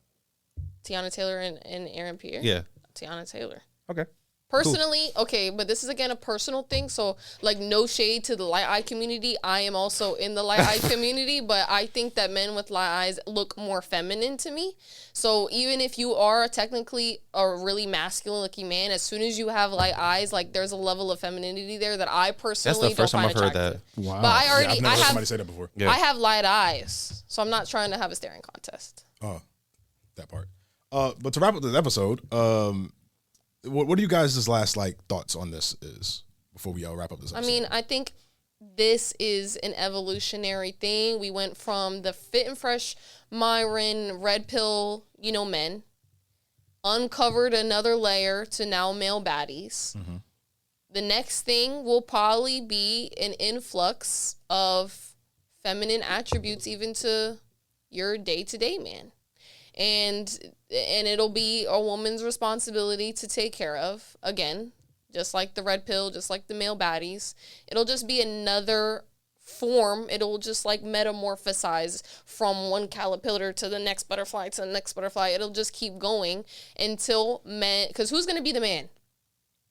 Tiana Taylor and Aaron Pierre? Yeah. Tiana Taylor. Okay. Personally, okay, but this is again a personal thing. So, no shade to the light eye community. I am also in the light eye community, but I think that men with light eyes look more feminine to me. So, even if you are technically a really masculine looking man, as soon as you have light eyes, there's a level of femininity there that I personally That's the first don't time find I've heard attractive. that. Wow. But I've never heard somebody say that before. Yeah. I have light eyes, so I'm not trying to have a staring contest. Oh, that part. But to wrap up this episode, what are you guys' last thoughts on this is before we wrap up this episode? I mean, I think this is an evolutionary thing. We went from the fit and fresh Myron red pill, men, uncovered another layer to now male baddies. Mm-hmm. The next thing will probably be an influx of feminine attributes even to your day-to-day man. And it'll be a woman's responsibility to take care of, again, just like the red pill, just like the male baddies. It'll just be another form. It'll just like metamorphosize from one caterpillar to the next butterfly to the next butterfly. It'll just keep going until men, because who's going to be the man?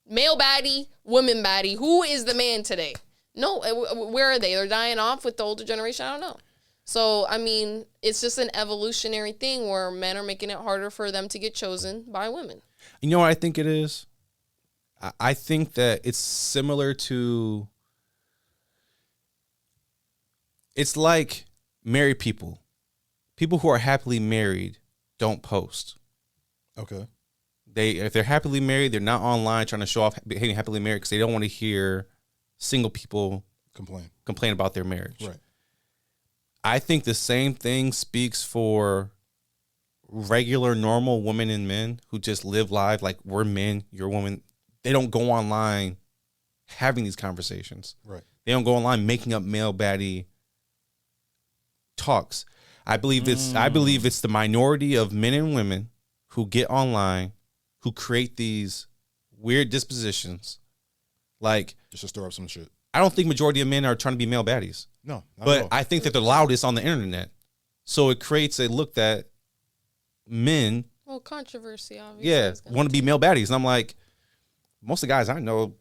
Male baddie, women baddie. Who is the man today? No, where are they? They're dying off with the older generation. I don't know. So, I mean, it's just an evolutionary thing where men are making it harder for them to get chosen by women. You know what I think it is? I think that it's similar to, it's like married people. People who are happily married don't post. Okay. If they're happily married, they're not online trying to show off being happily married because they don't want to hear single people complain about their marriage. Right. I think the same thing speaks for regular, normal women and men who just live life like we're men, you're a woman. They don't go online having these conversations. Right. They don't go online making up male baddie talks. I believe it's the minority of men and women who get online, who create these weird dispositions. Like, just to stir up some shit. I don't think majority of men are trying to be male baddies. No. But I think that they're loudest on the internet. So it creates a look that men, well, controversy, obviously. want to be male baddies. And I'm like, most of the guys I know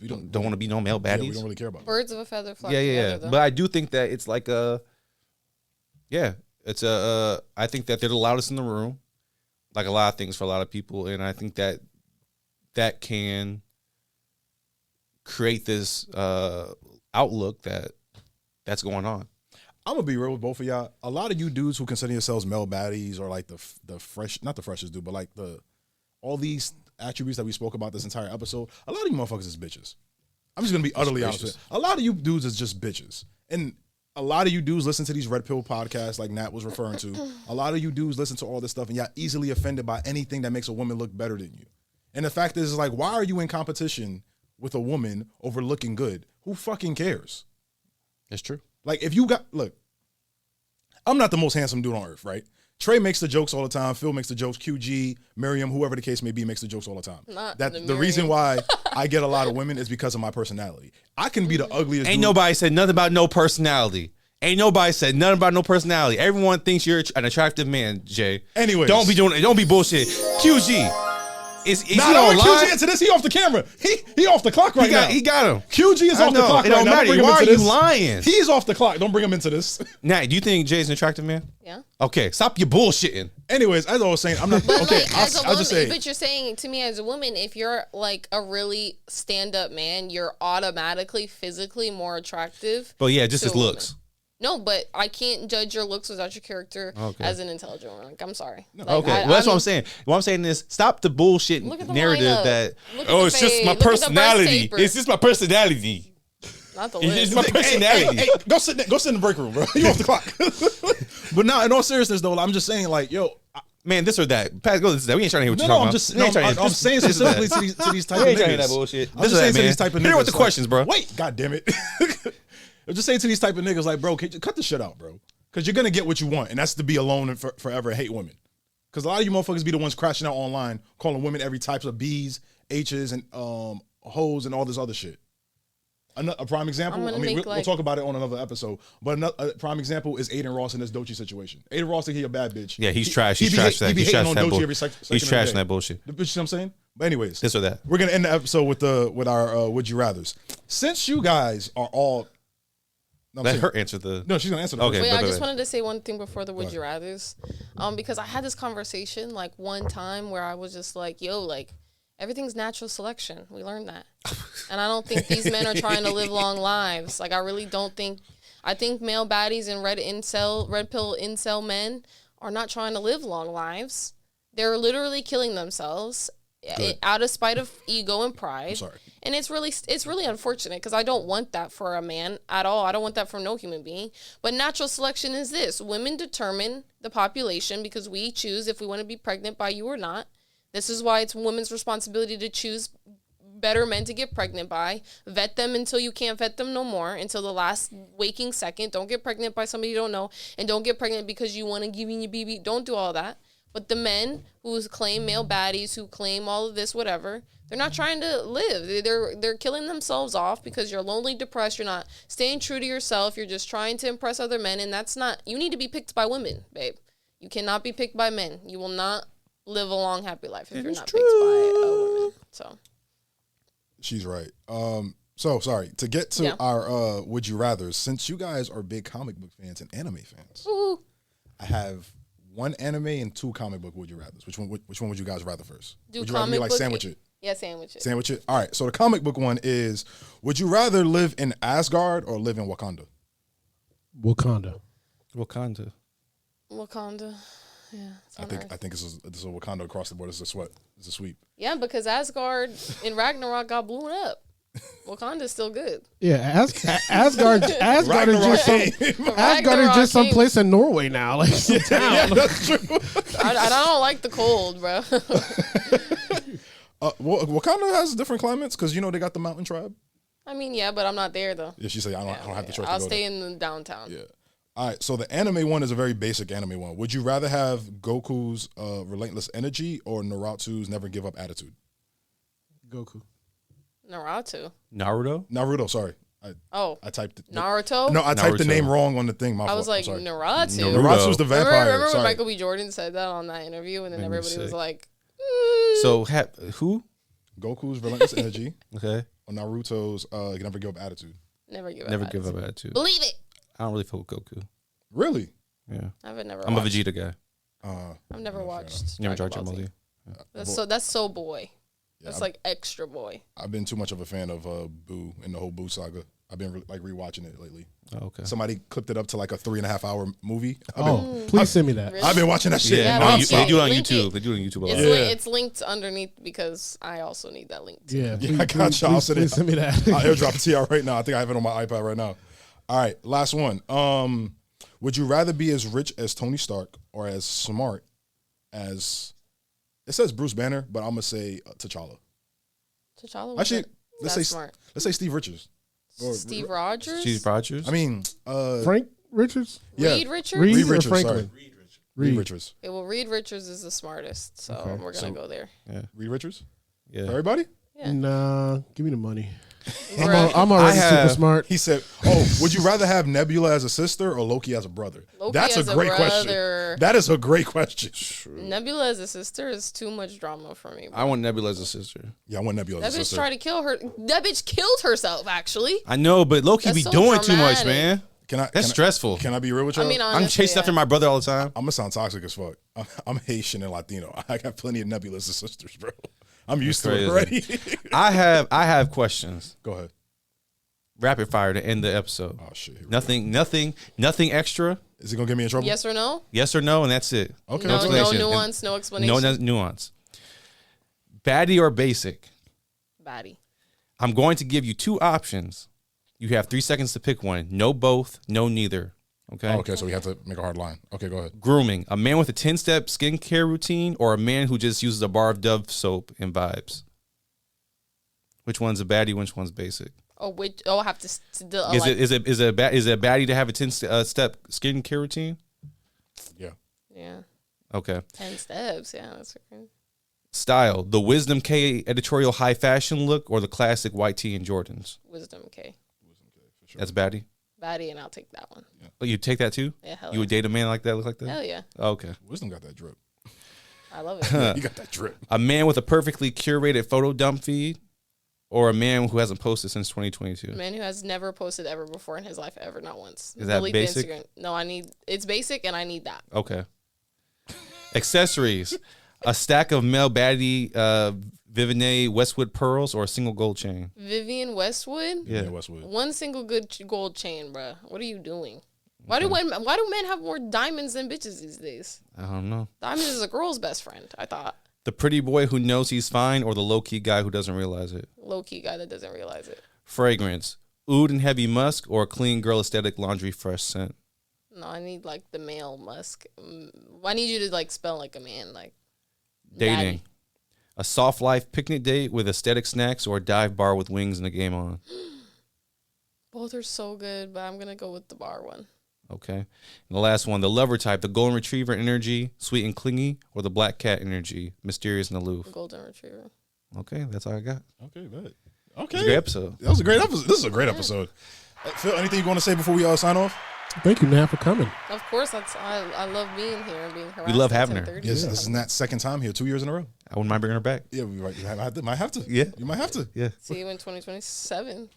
don't want to be no male baddies. Yeah, we don't really care about birds of a feather flock together. together, But I do think that it's like I think that they're the loudest in the room, like a lot of things for a lot of people. And I think that can create this outlook that's going on. I'm gonna be real with both of y'all. A lot of you dudes who consider yourselves male baddies or like the fresh, not the freshest dude, but like all these attributes that we spoke about this entire episode, a lot of you motherfuckers is bitches. I'm just gonna be utterly honest with you. A lot of you dudes is just bitches. And a lot of you dudes listen to these red pill podcasts like Nat was referring to. A lot of you dudes listen to all this stuff and y'all easily offended by anything that makes a woman look better than you. And the fact is like, why are you in competition with a woman over looking good? Who fucking cares? That's true. Like if you look, I'm not the most handsome dude on earth, right? Trey makes the jokes all the time. Phil makes the jokes. QG, Miriam, whoever the case may be, makes the jokes all the time. The reason why I get a lot of women is because of my personality. I can be the ugliest. Ain't nobody said nothing about no personality. Everyone thinks you're an attractive man, Jay. Anyways. Don't be bullshit. QG. Is he online? QG into this. He off the camera. He off the clock right now. He got him. QG is off the clock right now. Why are you lying? He's off the clock. Don't bring him into this. Now, do you think Jay's an attractive man? Yeah. Okay, stop your bullshitting. Anyways, as I was saying, I'm not okay. I'll just say. But you're saying to me as a woman, if you're like a really stand-up man, you're automatically physically more attractive. But yeah, just his looks. No, but I can't judge your looks without your character as an intelligent woman. Like, I'm sorry. No. Like, well, that's what I'm saying. What I'm saying is stop the bullshit narrative that, it's just my personality. It's just my personality. Not the list. It's my personality. Hey, go sit in the break room, bro. You off the clock. But now, in all seriousness, though, I'm just saying, like, yo, man, this or that. Pat, go this or that. We ain't trying to hear what you're talking about. I'm saying specifically to these type of niggas. That bullshit. I'm just saying to these type of niggas. Here with the questions, bro. Wait, God damn it. I'm just saying to these type of niggas, like, bro, cut the shit out, bro. Because you're going to get what you want, and that's to be alone and forever and hate women. Because a lot of you motherfuckers be the ones crashing out online, calling women every types of B's, H's, and hoes, and all this other shit. A prime example, we'll talk about it on another episode, but a prime example is Aiden Ross in this Doechii situation. Aiden Ross think he a bad bitch. Yeah, he's trash. He's trash that. He's trashing that bullshit. You know what I'm saying? But anyways. This or that. We're going to end the episode with our Would You Rathers. Since you guys are all... Let her answer the... No, she's going to answer the okay, Wait, I just wanted to say one thing before the Would You Rathers. Because I had this conversation like one time where I was just like, yo, like, everything's natural selection. We learned that. And I don't think these men are trying to live long lives. Like, I really don't think... I think male baddies and red pill incel men are not trying to live long lives. They're literally killing themselves out of spite of ego and pride. I'm sorry. And it's really unfortunate because I don't want that for a man at all. I don't want that for no human being. But natural selection is this. Women determine the population because we choose if we want to be pregnant by you or not. This is why it's women's responsibility to choose better men to get pregnant by. Vet them until you can't vet them no more, until the last waking second. Don't get pregnant by somebody you don't know, and don't get pregnant because you want to give in your BB. Don't do all that. But the men who claim male baddies, who claim all of this, whatever, they're not trying to live. They're killing themselves off because you're lonely, depressed. You're not staying true to yourself. You're just trying to impress other men, and that's not. You need to be picked by women, babe. You cannot be picked by men. You will not live a long, happy life if you're not picked by a woman. So, she's right. So sorry to get to our would you rather. Since you guys are big comic book fans and anime fans, ooh. I have one anime and two comic book would you rather. Which one would you guys rather first? Would you rather me like sandwich it? Yeah, sandwich it. Sandwich it. All right. So the comic book one is: would you rather live in Asgard or live in Wakanda? Wakanda. Yeah, I think this is a Wakanda across the board. It's a sweep. Yeah, because Asgard in Ragnarok got blown up. Wakanda's still good. Yeah, Asgard is just some place in Norway now, like some town. Yeah, that's true. I don't like the cold, bro. Well, Wakanda has different climates because they got the mountain tribe. I mean, yeah, but I'm not there though. Yeah, she said I don't have the choice. I'll stay in the downtown. Yeah. All right. So the anime one is a very basic anime one. Would you rather have Goku's relentless energy or Naruto's never give up attitude? Goku. Naruto. Sorry. I typed it. Naruto? No, I typed the name wrong on the thing. I was like, Naruto. Naruto's the vampire. Remember when Michael B. Jordan said that on that interview, and then everybody was like, So, who? Goku's relentless energy. Okay. Or Naruto's never give up attitude. Never give up attitude. Believe it. I don't really fuck with Goku. Really? Yeah. I'm a Vegeta guy. I've never watched. Never Dragon Ball Z. That's so boy. Yeah, that's like extra boy. I've been too much of a fan of Boo and the whole Boo saga. I've been rewatching it lately. Oh, okay. Somebody clipped it up to like a 3.5 hour movie. Please send me that. Really? I've been watching that shit. Yeah, they do it on YouTube. They do it on YouTube a lot. It's linked underneath because I also need that link too. Yeah, I got you. I'll send it. Send me that. I'll airdrop it to you right now. I think I have it on my iPad right now. All right, last one. Would you rather be as rich as Tony Stark or as smart as it says Bruce Banner, but I'm gonna say T'Challa. T'Challa. Actually, let's say smart. Let's say Steve Richards. Steve Rogers. Steve Rogers. I mean, Frank Richards. Yeah. Reed Richards. Reed Richards. Franklin. Sorry. Reed Richards. Yeah, well, Reed Richards is the smartest, so we're gonna go there. Yeah. Reed Richards. Yeah. For everybody. Yeah. Nah, give me the money. Right. I'm already super smart. He said, "Oh, would you rather have Nebula as a sister or Loki as a brother?" That's a great question. That is a great question. Nebula as a sister is too much drama for me. Bro. I want Nebula as a sister. Yeah, I want Nebula as a sister. That bitch tried to kill her. That bitch killed herself, actually. I know, but Loki be doing too much, man. That's stressful. Can I be real with you? I mean, I'm chasing after my brother all the time. I'm gonna sound toxic as fuck. I'm Haitian and Latino. I got plenty of Nebulas as sisters, bro. I'm used to it already. I have questions. Go ahead. Rapid fire to end the episode. Oh shit. Nothing extra. Is it gonna get me in trouble? Yes or no? Yes or no, and that's it. Okay. No nuance, no explanation. No nuance. Baddie or basic? Baddie. I'm going to give you two options. You have 3 seconds to pick one. No both, no neither. Okay. Okay, so we have to make a hard line. Okay, go ahead. Grooming. A man with a 10-step skincare routine or a man who just uses a bar of Dove soap and vibes? Which one's a baddie? Which one's basic? I have to. Is it a baddie to have a 10-step skincare routine? Yeah. Yeah. Okay. 10 steps. Yeah, that's okay. Style. The Wisdom K editorial high fashion look or the classic white tee and Jordans? Wisdom K. For sure. That's baddie? Baddie, and I'll take that one. Yeah. Oh, you take that too? Yeah, hell You would date a man like that, look like that? Hell yeah. Oh, okay. Wisdom got that drip. I love it. You got that drip. A man with a perfectly curated photo dump feed or a man who hasn't posted since 2022? A man who has never posted ever before in his life, ever, not once. Is that basic? The Instagram. No, it's basic and I need that. Okay. Accessories. A stack of male baddie Vivienne Westwood pearls or a single gold chain? Vivienne Westwood? Yeah, Westwood. One single good gold chain, bro. What are you doing? Why do men have more diamonds than bitches these days? I don't know. Diamonds is a girl's best friend, I thought. The pretty boy who knows he's fine or the low-key guy who doesn't realize it? Low-key guy that doesn't realize it. Fragrance. Oud and heavy musk or a clean girl aesthetic laundry fresh scent? No, I need like the male musk. I need you to like smell like a man, like Dating. daddy. a soft life picnic date with aesthetic snacks, or a dive bar with wings and a game on? Both are so good, but I'm going to go with the bar one. Okay. And the last one, the lover type, the golden retriever energy, sweet and clingy, or the black cat energy, mysterious and aloof? Golden retriever. Okay, that's all I got. Okay, bet. Okay. It was a great episode. That was a great episode. This is a great episode. Phil, anything you want to say before we sign off? Thank you, Nat, for coming. Of course, I love being here and being harassed. We love having her. Yes, this is Nat's second time here, 2 years in a row. I wouldn't mind bringing her back. Yeah, we might have to. Yeah. You might have to. Yeah. See you in 2027.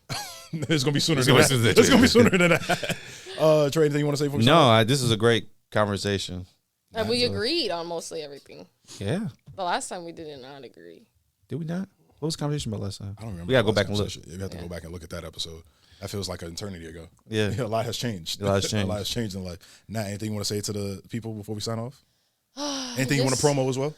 It's going to be sooner than that. It's going to be sooner than that. Trey, anything you want to say before we sign off? No, this is a great conversation. And we agreed on mostly everything. Yeah. The last time we did not agree. Did we not? What was the conversation about last time? I don't remember. We got to go back and look. Yeah, we have to go back and look at that episode. That feels like an eternity ago. Yeah. A lot has changed. A lot has changed. A lot has changed in life. Nat, anything you want to say to the people before we sign off? Anything you want to promo as well?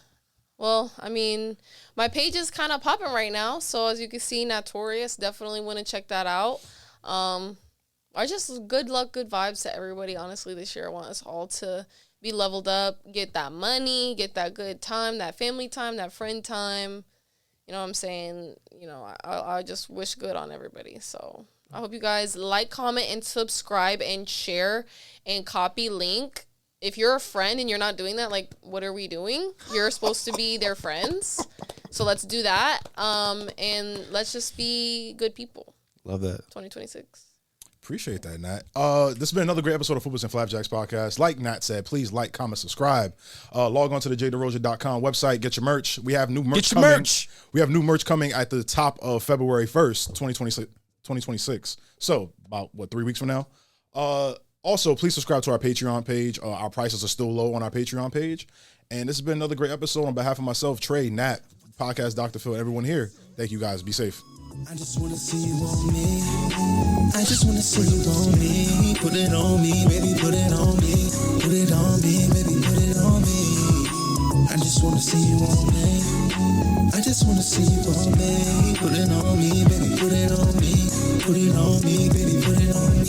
Well, I mean, my page is kind of popping right now. So as you can see, Notorious, definitely want to check that out. I just good luck, good vibes to everybody. Honestly, this year I want us all to be leveled up, get that money, get that good time, that family time, that friend time. You know what I'm saying? You know, I just wish good on everybody. So I hope you guys like, comment, and subscribe and share and copy link. If you're a friend and you're not doing that, like, what are we doing? You're supposed to be their friends. So let's do that. And let's just be good people. Love that. 2026. Appreciate that, Nat. This has been another great episode of Fupas and Flapjacks podcast. Like Nat said, please like, comment, subscribe. Log on to the jderosia.com website. Get your merch. We have new merch coming. We have new merch coming at the top of February 1st, 2026. So about, 3 weeks from now? Also, please subscribe to our Patreon page. Our prices are still low on our Patreon page. And this has been another great episode on behalf of myself, Trey, Nat, Podcast Dr. Phil, everyone here. Thank you guys. Be safe. I just wanna see you on me. I just wanna see you on me. Put it on me, baby, put it on me. Put it on me, baby, put it on me. I just wanna see you on me. I just wanna see you on me. Put it on me, baby, put it on me. Put it on me, baby, put it on me.